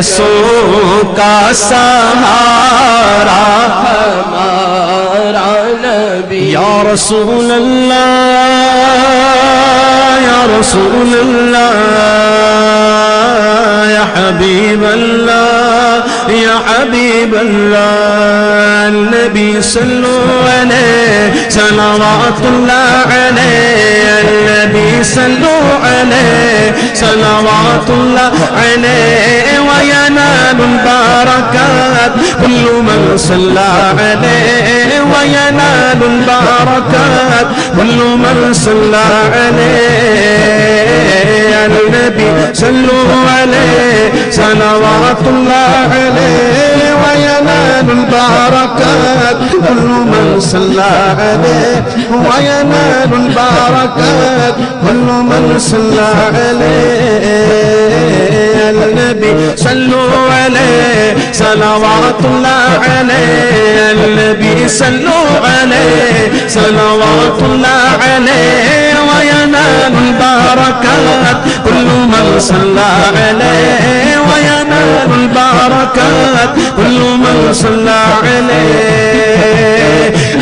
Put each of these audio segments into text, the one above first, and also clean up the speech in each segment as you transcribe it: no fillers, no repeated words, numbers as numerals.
پیاسوں کا سہارا ہمارا نبی. یا رسول اللہ یا رسول اللہ یا حبیب اللہ یا حبیب اللہ. النبی صلو علیہ صلوات اللہ علیہ. النبی صلو علیہ صلوات اللہ علیہ. وینال البرکات کل من صلی علیہ. وینال البرکات کل من صلی علیہ. النبی صلو علیہ صلوات اللہ علیہ. وینال البرکات کل من صلی علیہ. وینال البرکات کل من صلی علیہ. النبی صلو علیہ صلوات اللہ علیہ. النبی صلو علیہ صلوات اللہ علیہ. وینال البرکات کل من صلی علیہ. وینال البرکات کل من صلی علیہ.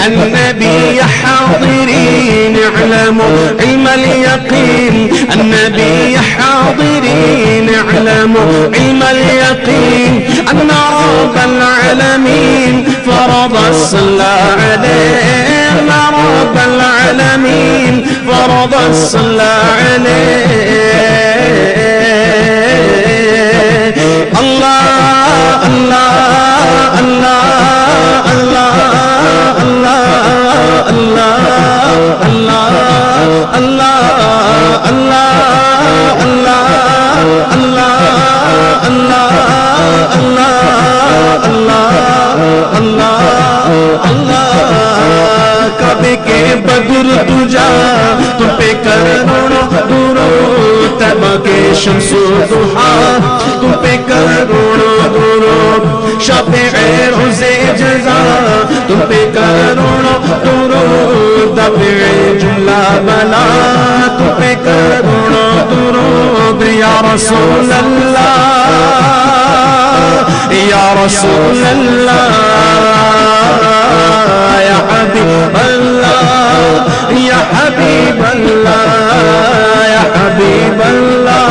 النبي حاضرين اعلموا علم اليقين. النبي حاضرين اعلموا علم اليقين أن رب العالمين فرض الصلاة عليه. أن رب العالمين فرض الصلاة عليه. الله الله الله الله الله الله الله الله الله الله الله الله. کعبے کے بدر تجا تم پہ کروڑوں درود. طیبہ کے شمس و ضحا تم پہ کروڑوں درود. شفیع روز جزا تم پہ کروڑوں درود. دفع جملہ بلا تم پہ کروڑوں درود. یا رسول اللہ یا رسول اللہ یا حبیب اللہ یا حبیب اللہ یا حبیب اللہ.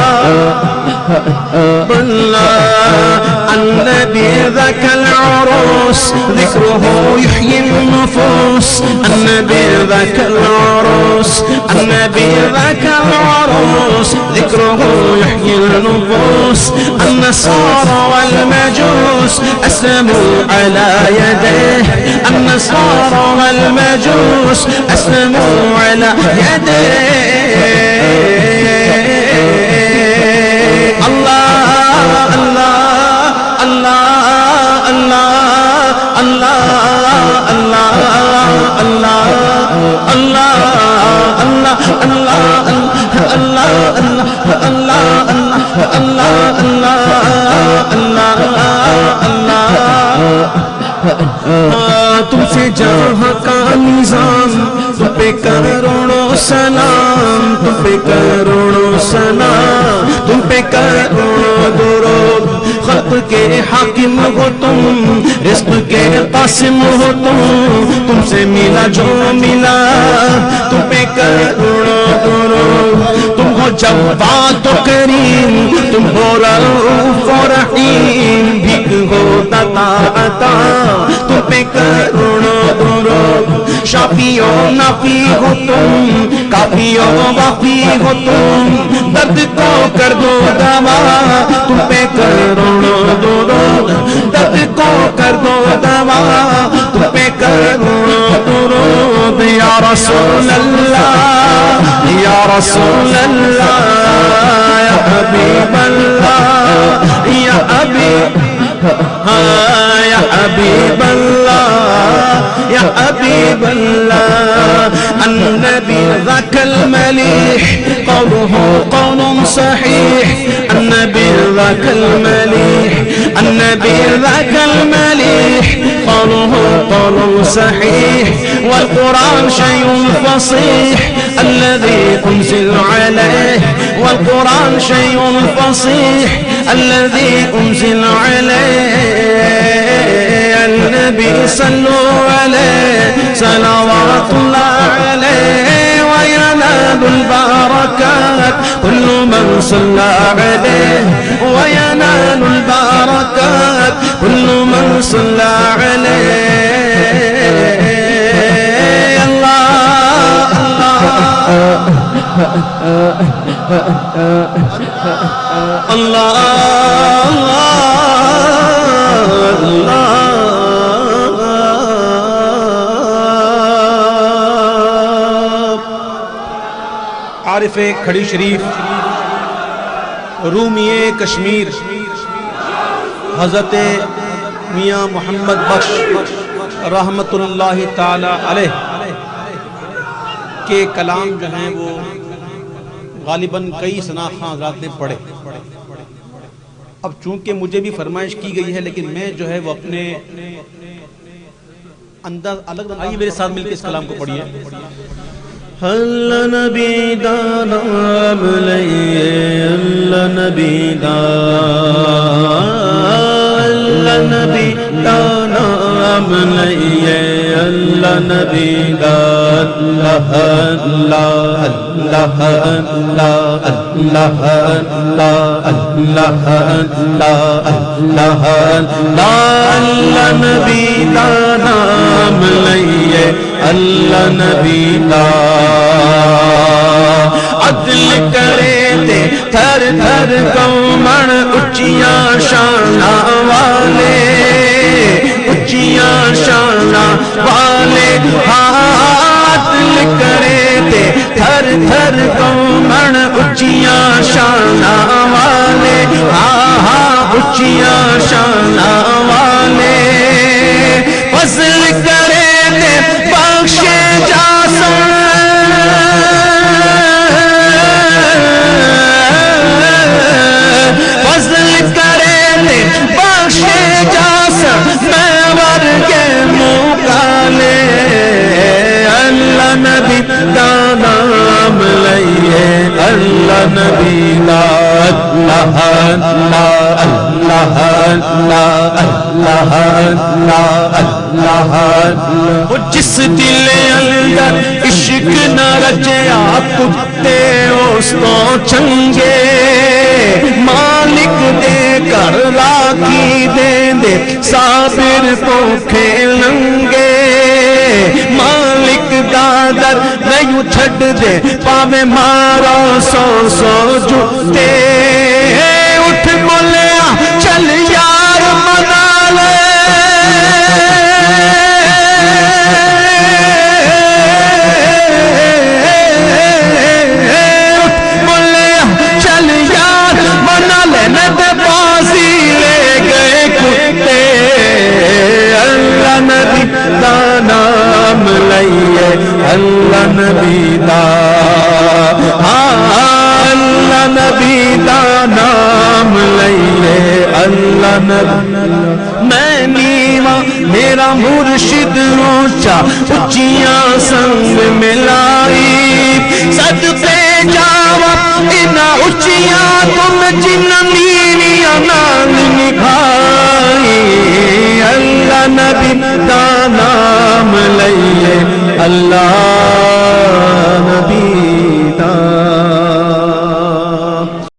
النبي ذاك العروس ذكره يحيي النفوس. النبي ذاك العروس. النبي ذاك العروس ذكره يحيي النفوس. النصارى والمجوس أسلموا على يديه. النصارى والمجوس أسلموا على يديه. تم سے جہاں کا نظام تم پہ کروڑوں سلام. تم پہ کروڑوں سلام. تم پہ کروڑوں درود. خلق کے حاکم ہو تم رزق کے قاسم ہو تم. تم سے ملا جو ملا تم پہ کروڑوں درود. تم ہو جواد و کریم. تم ہو رؤوف و رحیم. بھیک ہو دتا عطا تم پہ کروڑوں درود. شافی و نافی ہو تم. کافی و وافی ہو تم. درد کو کر دو دوا تم پہ کروڑوں درود. درد کو کر دو دوا تم پہ کروڑوں درود. یا رسول اللہ یا رسول اللہ یا حبیب اللہ یا حبیب یا حبیب اللہ یا حبیب اللہ. النبی ذاک الملیح قوله قول صحیح. النبی ذاک الملیح. النبی ذاک الملیح قوله قول صحيح. والقرآن شيء فصيح الذي أنزل عليه. والقرآن شيء فصيح الذي أنزل عليه النبي صلوا عليه صلوات الله عليه وينال البركات كل من صلى عليه وينال البركات كل من صلى عليه اللہ عارف کھڑی شریف رومی کشمیر حضرت میاں محمد بخش رحمت اللہ تعالی علیہ کے کلام جو ہیں وہ غالباً کئی سناخاں حضرات نے پڑھے. اب چونکہ مجھے بھی فرمائش کی گئی ہے لیکن میں جو ہے وہ اپنے انداز الگ. آئیے میرے ساتھ مل کے اس کلام کو پڑھیے. اللہ نبی دا نام لئیے اللہ نبی دا اللہ نبی دا نام لئیے اللہ نبی دا اللہ اللہ اللہ اللہ اللہ اللہ اللہ اللہ نبی دا نام لئیے اللہ نبی دا عدل کرے تے تھر تھر قومن اچیاں شاناں والے اچیاں شاناں والے عدل کرے تے تھر تھر قومن اچیاں شاناں والے اچیاں شاناں والے فضل کرے تے بخشے جاسن فضل کرے تے بخشے جاسن میں ورگے مکالے اللہ نبی دا نام لئیے اللہ نبی دا اللہ اللہ اللہ اللہ اللہ اللہ. جس دل اندر عشق نہ رچیا کتے اس تو چنگے مالک دے کر راکھی دے دے صابر پوکھے لنگے مالک دادر نہیں چھڑ دے پاوے مارا سو سو جھتے اٹھ بولیا چل یار منا لے نام لئیے اللہ نبی دا اللہ نبی دا نام لئیے اللہ نبی. میں نیواں میرا مرشد اونچا اچیاں سنگ ملائی صدقے جاوا انہاں اچیاں تم جن میریاں نال نبھائی اللہ نبی دا نام لئیے اللہ